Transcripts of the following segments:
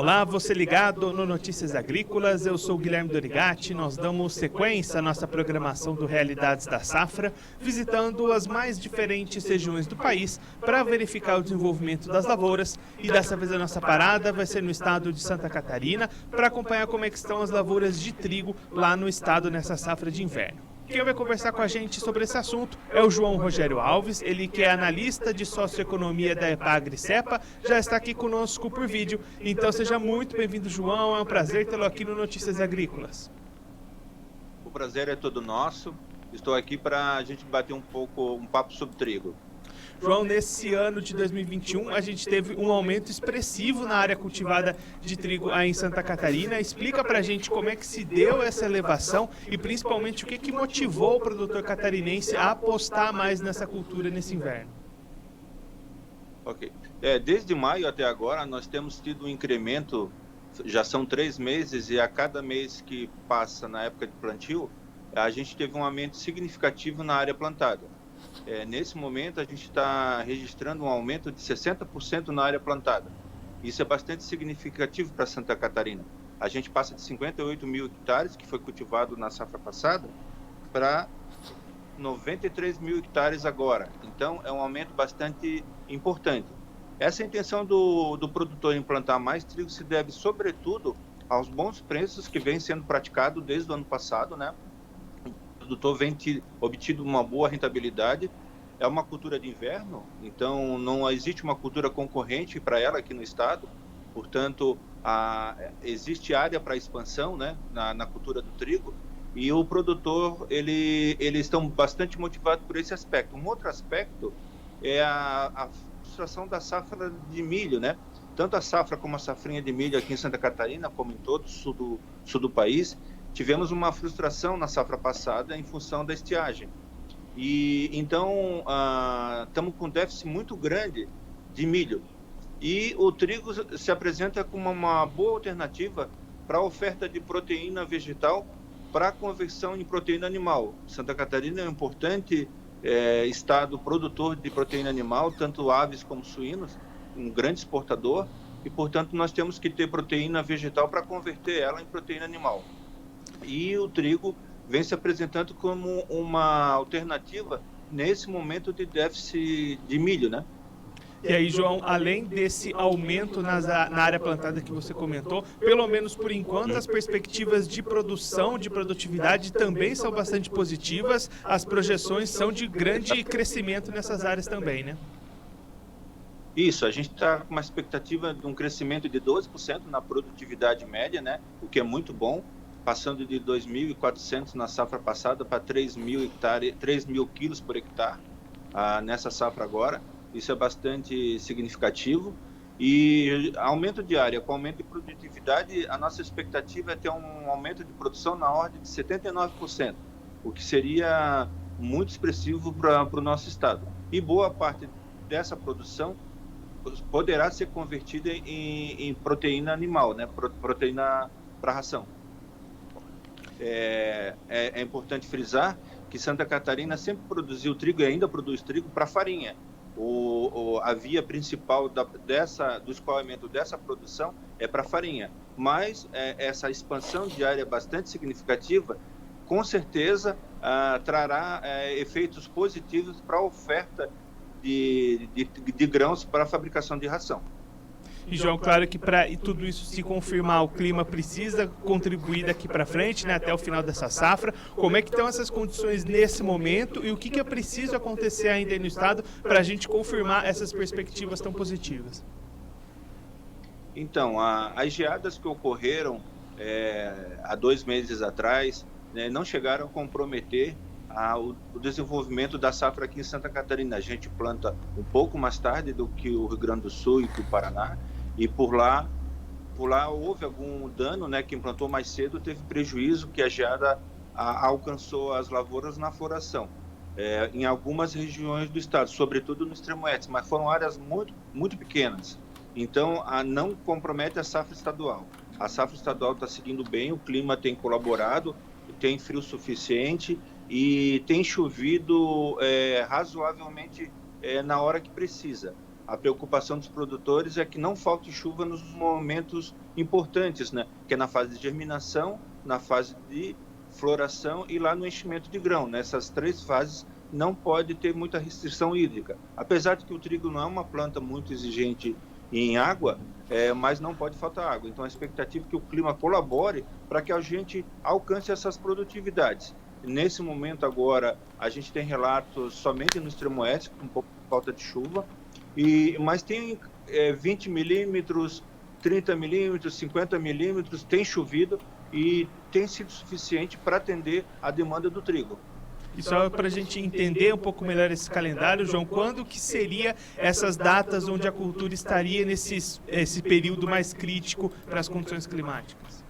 Olá, você ligado no Notícias Agrícolas, eu sou o Guilherme Dorigatti. Nós damos sequência à nossa programação do Realidades da Safra, visitando as mais diferentes regiões do país para verificar o desenvolvimento das lavouras. E dessa vez a nossa parada vai ser no estado de Santa Catarina para acompanhar como é que estão as lavouras de trigo lá no estado nessa safra de inverno. Quem vai conversar com a gente sobre esse assunto é o João Rogério Alves, ele que é analista de socioeconomia da Epagri-Cepa, já está aqui conosco por vídeo. Então seja muito bem-vindo, João, é um prazer tê-lo aqui no Notícias Agrícolas. O prazer é todo nosso, estou aqui para a gente bater um papo sobre trigo. João, nesse ano de 2021, a gente teve um aumento expressivo na área cultivada de trigo aí em Santa Catarina. Explica pra gente como é que se deu essa elevação e principalmente o que motivou o produtor catarinense a apostar mais nessa cultura nesse inverno. Ok. Desde maio até agora, nós temos tido um incremento, já são 3 meses, e a cada mês que passa na época de plantio, a gente teve um aumento significativo na área plantada. Nesse momento, a gente está registrando um aumento de 60% na área plantada. Isso é bastante significativo para Santa Catarina. A gente passa de 58 mil hectares, que foi cultivado na safra passada, para 93 mil hectares agora. Então, é um aumento bastante importante. Essa intenção do produtor em plantar mais trigo se deve, sobretudo, aos bons preços que vêm sendo praticados desde o ano passado, né? O produtor vem obtido uma boa rentabilidade. É uma cultura de inverno, então não existe uma cultura concorrente para ela aqui no estado, portanto, existe área para expansão, né, na cultura do trigo, e o produtor, eles estão bastante motivados por esse aspecto. Um outro aspecto é a frustração da safra de milho, né? Tanto a safra como a safrinha de milho aqui em Santa Catarina, como em todo o sul do país, tivemos uma frustração na safra passada em função da estiagem. E então estamos com um déficit muito grande de milho. E o trigo se apresenta como uma boa alternativa para a oferta de proteína vegetal para a conversão em proteína animal. Santa Catarina é um importante estado produtor de proteína animal, tanto aves como suínos, um grande exportador, e portanto nós temos que ter proteína vegetal para converter ela em proteína animal. E o trigo vem se apresentando como uma alternativa nesse momento de déficit de milho, né? E aí, João, além desse aumento na área plantada que você comentou, pelo menos por enquanto as perspectivas de produção, de produtividade também são bastante positivas, as projeções são de grande crescimento nessas áreas também, né? Isso, a gente está com uma expectativa de um crescimento de 12% na produtividade média, né? O que é muito bom, passando de 2.400 na safra passada para 3.000 quilos por hectare nessa safra agora. Isso é bastante significativo. E aumento de área, com aumento de produtividade, a nossa expectativa é ter um aumento de produção na ordem de 79%, o que seria muito expressivo para o nosso estado. E boa parte dessa produção poderá ser convertida em proteína animal, né? Proteína para ração. É importante frisar que Santa Catarina sempre produziu trigo e ainda produz trigo para farinha. A via principal do escoamento dessa produção é para farinha, mas essa expansão de área bastante significativa, com certeza trará efeitos positivos para a oferta de grãos para a fabricação de ração. E, João, claro que para tudo isso se confirmar, o clima precisa contribuir daqui para frente, né, até o final dessa safra. Como é que estão essas condições nesse momento e o que é preciso acontecer ainda aí no estado para a gente confirmar essas perspectivas tão positivas? Então, as geadas que ocorreram há 2 meses atrás, né, não chegaram a comprometer o desenvolvimento da safra aqui em Santa Catarina. A gente planta um pouco mais tarde do que o Rio Grande do Sul e que o Paraná, e por lá houve algum dano, né? Quem plantou mais cedo teve prejuízo, que a geada alcançou as lavouras na floração, em algumas regiões do estado, sobretudo no extremo oeste, mas foram áreas muito, muito pequenas. Então, não compromete a safra estadual. A safra estadual está seguindo bem, o clima tem colaborado, tem frio suficiente e tem chovido razoavelmente na hora que precisa. a preocupação dos produtores é que não falte chuva nos momentos importantes, né? Que é na fase de germinação, na fase de floração e lá no enchimento de grão. Nessas 3 fases não pode ter muita restrição hídrica. Apesar de que o trigo não é uma planta muito exigente em água, mas não pode faltar água. Então a expectativa é que o clima colabore para que a gente alcance essas produtividades. Nesse momento agora, a gente tem relatos somente no extremo oeste, com um pouco de falta de chuva, mas tem 20 milímetros, 30 milímetros, 50 milímetros, tem chovido e tem sido suficiente para atender a demanda do trigo. E só para a gente entender um pouco melhor esse calendário, João, quando que seria essas datas onde a cultura estaria esse período mais crítico para as condições climáticas?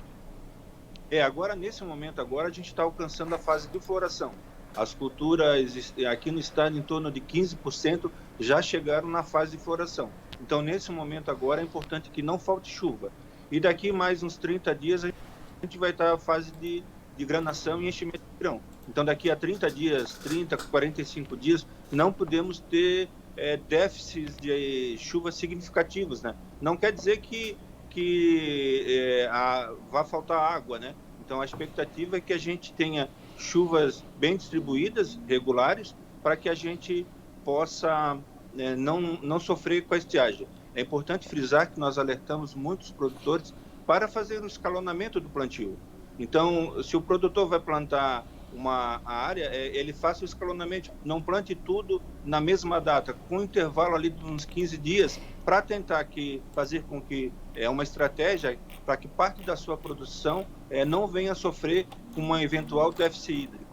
Agora, nesse momento agora, a gente está alcançando a fase de floração. As culturas aqui no estado, em torno de 15%, já chegaram na fase de floração. Então, nesse momento agora, é importante que não falte chuva. E daqui mais uns 30 dias, a gente vai estar na fase de granação e enchimento de grão. Então, daqui a 30 dias, 30, 45 dias, não podemos ter déficits de chuvas significativos, né? Não quer dizer que vai faltar água, né? Então, a expectativa é que a gente tenha chuvas bem distribuídas, regulares, para que a gente possa não sofrer com a estiagem. É importante frisar que nós alertamos muitos produtores para fazer o escalonamento do plantio. Então, se o produtor vai plantar uma área, ele faça o escalonamento, não plante tudo na mesma data, com intervalo ali de uns 15 dias, para tentar fazer com que uma estratégia para que parte da sua produção não venha a sofrer com uma eventual déficit hídrico.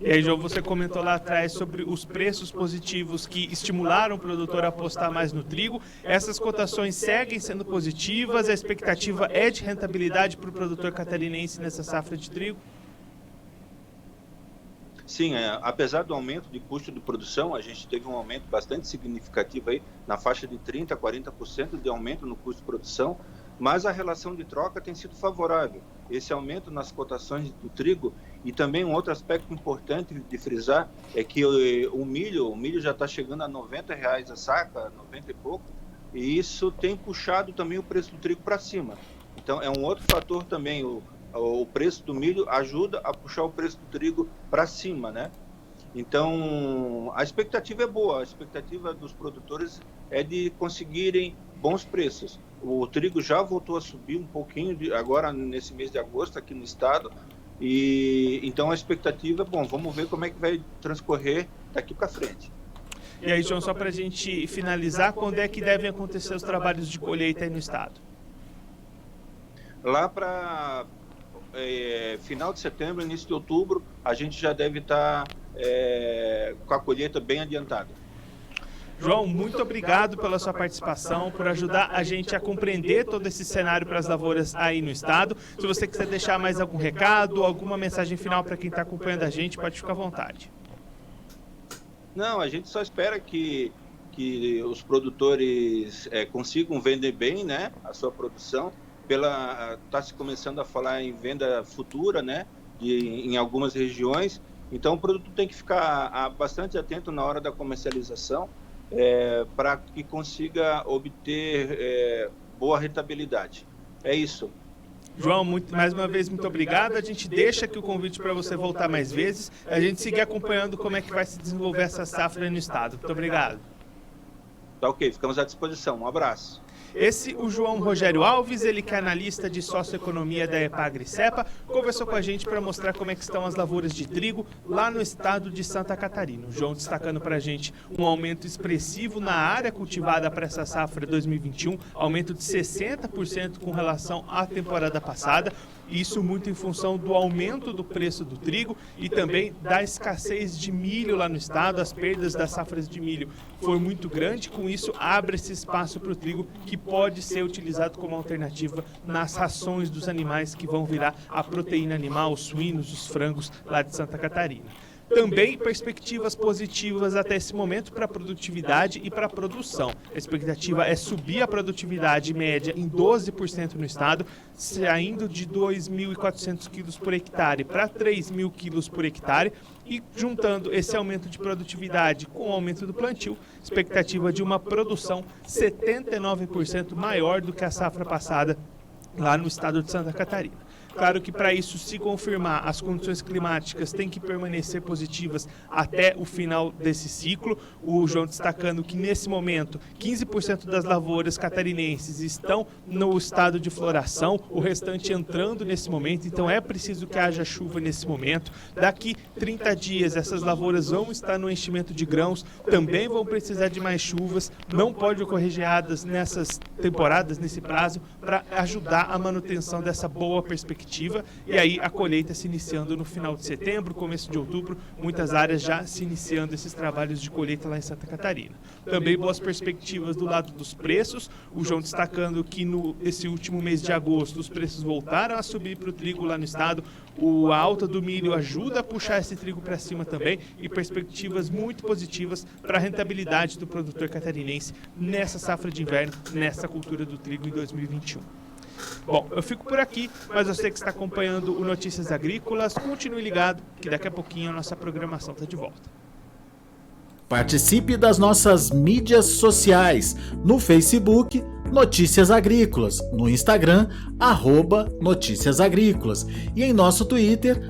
E aí, João, você comentou lá atrás sobre os preços positivos que estimularam o produtor a apostar mais no trigo. Essas cotações seguem sendo positivas? A expectativa é de rentabilidade para o produtor catarinense nessa safra de trigo? Sim, apesar do aumento de custo de produção, a gente teve um aumento bastante significativo aí, na faixa de 30% a 40% de aumento no custo de produção, mas a relação de troca tem sido favorável. Esse aumento nas cotações do trigo, e também um outro aspecto importante de frisar é que o milho já está chegando a R$90 a saca, 90 e pouco, e isso tem puxado também o preço do trigo para cima. Então é um outro fator também, o preço do milho ajuda a puxar o preço do trigo para cima, né? Então, a expectativa é boa, a expectativa dos produtores é de conseguirem bons preços. O trigo já voltou a subir um pouquinho agora nesse mês de agosto aqui no estado, e então a expectativa é bom, vamos ver como é que vai transcorrer daqui para frente. E aí, João, só para a gente finalizar, quando é que devem acontecer os trabalhos de colheita aí no estado? Lá para final de setembro, início de outubro, a gente já deve estar com a colheita bem adiantada. João, muito obrigado pela sua participação, por ajudar a gente a compreender todo esse cenário para as lavouras aí no estado. Se você quiser deixar mais algum recado, alguma mensagem final para quem está acompanhando a gente, pode ficar à vontade. Não, a gente só espera que os produtores consigam vender bem, né, a sua produção. Está se começando a falar em venda futura, né, em algumas regiões. Então, o produto tem que ficar bastante atento na hora da comercialização para que consiga obter boa rentabilidade. É isso. João, mais uma vez, muito obrigado. A gente deixa aqui o convite para você voltar mais vezes. A gente seguir acompanhando como é que vai se desenvolver essa safra no estado. Muito obrigado. Tá ok, ficamos à disposição. Um abraço. Esse, o João Rogério Alves, ele que é analista de socioeconomia da Epagri-Cepa, conversou com a gente para mostrar como é que estão as lavouras de trigo lá no estado de Santa Catarina. O João destacando para a gente um aumento expressivo na área cultivada para essa safra 2021, aumento de 60% com relação à temporada passada. Isso muito em função do aumento do preço do trigo e também da escassez de milho lá no estado. As perdas das safras de milho foi muito grande, com isso abre esse espaço para o trigo que pode ser utilizado como alternativa nas rações dos animais que vão virar a proteína animal, os suínos, os frangos lá de Santa Catarina. Também perspectivas positivas até esse momento para a produtividade e para a produção. A expectativa é subir a produtividade média em 12% no estado, saindo de 2.400 quilos por hectare para 3.000 quilos por hectare, e juntando esse aumento de produtividade com o aumento do plantio, expectativa de uma produção 79% maior do que a safra passada lá no estado de Santa Catarina. Claro que para isso se confirmar, as condições climáticas têm que permanecer positivas até o final desse ciclo. O João destacando que nesse momento 15% das lavouras catarinenses estão no estado de floração, o restante entrando nesse momento, então é preciso que haja chuva nesse momento. Daqui 30 dias essas lavouras vão estar no enchimento de grãos, também vão precisar de mais chuvas, não pode ocorrer geadas nessas temporadas, nesse prazo, para ajudar a manutenção dessa boa perspectiva. E aí a colheita se iniciando no final de setembro, começo de outubro, muitas áreas já se iniciando esses trabalhos de colheita lá em Santa Catarina. Também boas perspectivas do lado dos preços, o João destacando que nesse último mês de agosto os preços voltaram a subir para o trigo lá no estado, a alta do milho ajuda a puxar esse trigo para cima também, e perspectivas muito positivas para a rentabilidade do produtor catarinense nessa safra de inverno, nessa cultura do trigo em 2021. Bom, eu fico por aqui, mas você que está acompanhando o Notícias Agrícolas, continue ligado que daqui a pouquinho a nossa programação está de volta. Participe das nossas mídias sociais, no Facebook, Notícias Agrícolas, no Instagram, @Notícias Agrícolas e em nosso Twitter,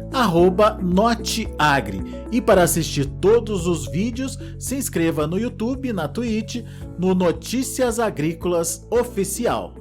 @Noteagri. E para assistir todos os vídeos, se inscreva no YouTube, na Twitch, no Notícias Agrícolas Oficial.